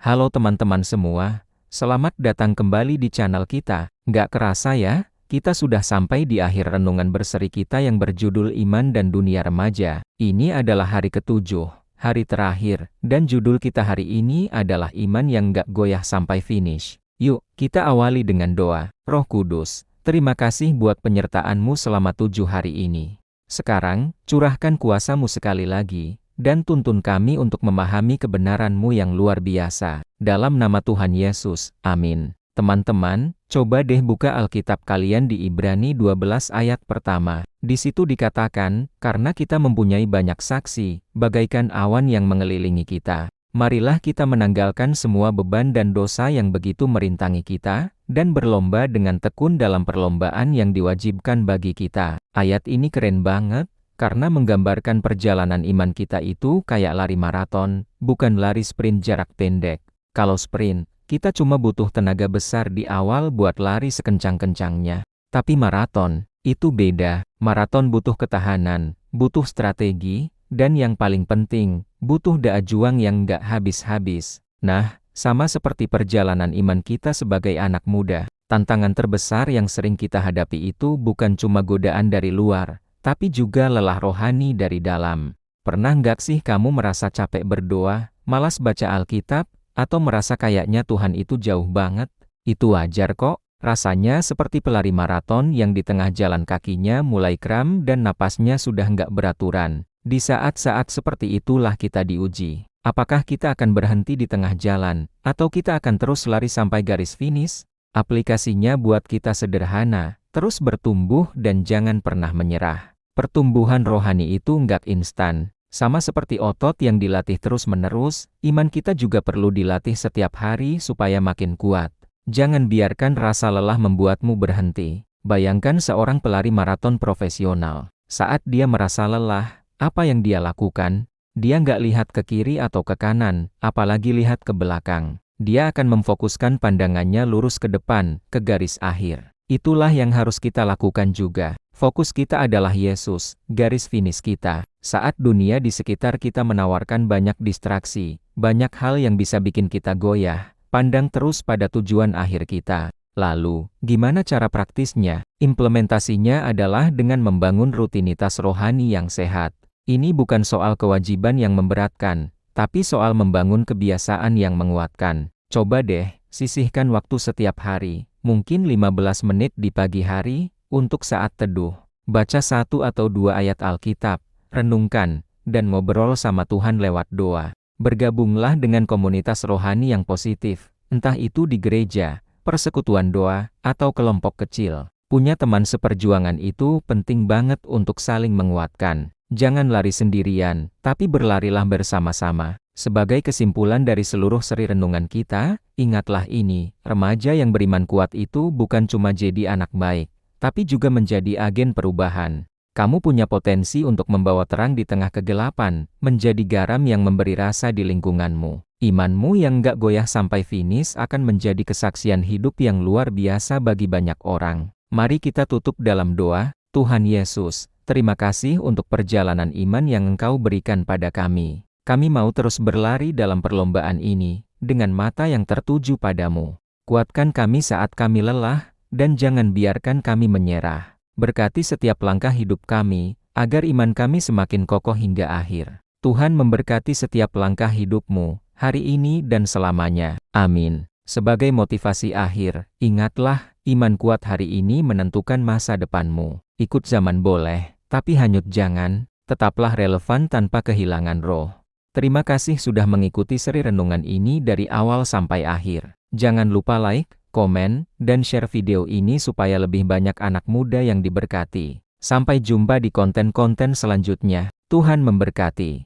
Halo teman-teman semua, selamat datang kembali di channel kita. Nggak kerasa ya, kita sudah sampai di akhir renungan berseri kita yang berjudul Iman dan Dunia Remaja. Ini adalah hari ketujuh, hari terakhir, dan judul kita hari ini adalah Iman yang nggak goyah sampai finish. Yuk, kita awali dengan doa. Roh Kudus, terima kasih buat penyertaan-Mu selama 7 hari ini. Sekarang, curahkan kuasa-Mu sekali lagi, dan tuntun kami untuk memahami kebenaran-Mu yang luar biasa. Dalam nama Tuhan Yesus, amin. Teman-teman, coba deh buka Alkitab kalian di Ibrani 12 ayat pertama. Di situ dikatakan, karena kita mempunyai banyak saksi, bagaikan awan yang mengelilingi kita. Marilah kita menanggalkan semua beban dan dosa yang begitu merintangi kita, dan berlomba dengan tekun dalam perlombaan yang diwajibkan bagi kita. Ayat ini keren banget, karena menggambarkan perjalanan iman kita itu kayak lari maraton, bukan lari sprint jarak pendek. Kalau sprint, kita cuma butuh tenaga besar di awal buat lari sekencang-kencangnya. Tapi maraton, itu beda. Maraton butuh ketahanan, butuh strategi, dan yang paling penting, butuh daya juang yang nggak habis-habis. Nah, sama seperti perjalanan iman kita sebagai anak muda, tantangan terbesar yang sering kita hadapi itu bukan cuma godaan dari luar, tapi juga lelah rohani dari dalam. Pernah nggak sih kamu merasa capek berdoa, malas baca Alkitab, atau merasa kayaknya Tuhan itu jauh banget? Itu wajar kok, rasanya seperti pelari maraton yang di tengah jalan kakinya mulai kram dan napasnya sudah nggak beraturan. Di saat-saat seperti itulah kita diuji. Apakah kita akan berhenti di tengah jalan, atau kita akan terus lari sampai garis finish? Aplikasinya buat kita sederhana, terus bertumbuh dan jangan pernah menyerah. Pertumbuhan rohani itu nggak instan. Sama seperti otot yang dilatih terus-menerus, iman kita juga perlu dilatih setiap hari supaya makin kuat. Jangan biarkan rasa lelah membuatmu berhenti. Bayangkan seorang pelari maraton profesional. Saat dia merasa lelah, apa yang dia lakukan? Dia nggak lihat ke kiri atau ke kanan, apalagi lihat ke belakang. Dia akan memfokuskan pandangannya lurus ke depan, ke garis akhir. Itulah yang harus kita lakukan juga. Fokus kita adalah Yesus, garis finish kita. Saat dunia di sekitar kita menawarkan banyak distraksi, banyak hal yang bisa bikin kita goyah, pandang terus pada tujuan akhir kita. Lalu, gimana cara praktisnya? Implementasinya adalah dengan membangun rutinitas rohani yang sehat. Ini bukan soal kewajiban yang memberatkan, tapi soal membangun kebiasaan yang menguatkan. Coba deh, sisihkan waktu setiap hari, mungkin 15 menit di pagi hari, untuk saat teduh. Baca 1 atau 2 ayat Alkitab, renungkan, dan ngobrol sama Tuhan lewat doa. Bergabunglah dengan komunitas rohani yang positif, entah itu di gereja, persekutuan doa, atau kelompok kecil. Punya teman seperjuangan itu penting banget untuk saling menguatkan. Jangan lari sendirian, tapi berlarilah bersama-sama. Sebagai kesimpulan dari seluruh seri renungan kita, ingatlah ini, remaja yang beriman kuat itu bukan cuma jadi anak baik, tapi juga menjadi agen perubahan. Kamu punya potensi untuk membawa terang di tengah kegelapan, menjadi garam yang memberi rasa di lingkunganmu. Imanmu yang nggak goyah sampai finish akan menjadi kesaksian hidup yang luar biasa bagi banyak orang. Mari kita tutup dalam doa. Tuhan Yesus, terima kasih untuk perjalanan iman yang Engkau berikan pada kami. Kami mau terus berlari dalam perlombaan ini, dengan mata yang tertuju padamu. Kuatkan kami saat kami lelah, dan jangan biarkan kami menyerah. Berkati setiap langkah hidup kami, agar iman kami semakin kokoh hingga akhir. Tuhan memberkati setiap langkah hidupmu, hari ini dan selamanya. Amin. Sebagai motivasi akhir, ingatlah, iman kuat hari ini menentukan masa depanmu. Ikut zaman boleh, tapi hanyut jangan, tetaplah relevan tanpa kehilangan roh. Terima kasih sudah mengikuti seri renungan ini dari awal sampai akhir. Jangan lupa like, komen, dan share video ini supaya lebih banyak anak muda yang diberkati. Sampai jumpa di konten-konten selanjutnya. Tuhan memberkati.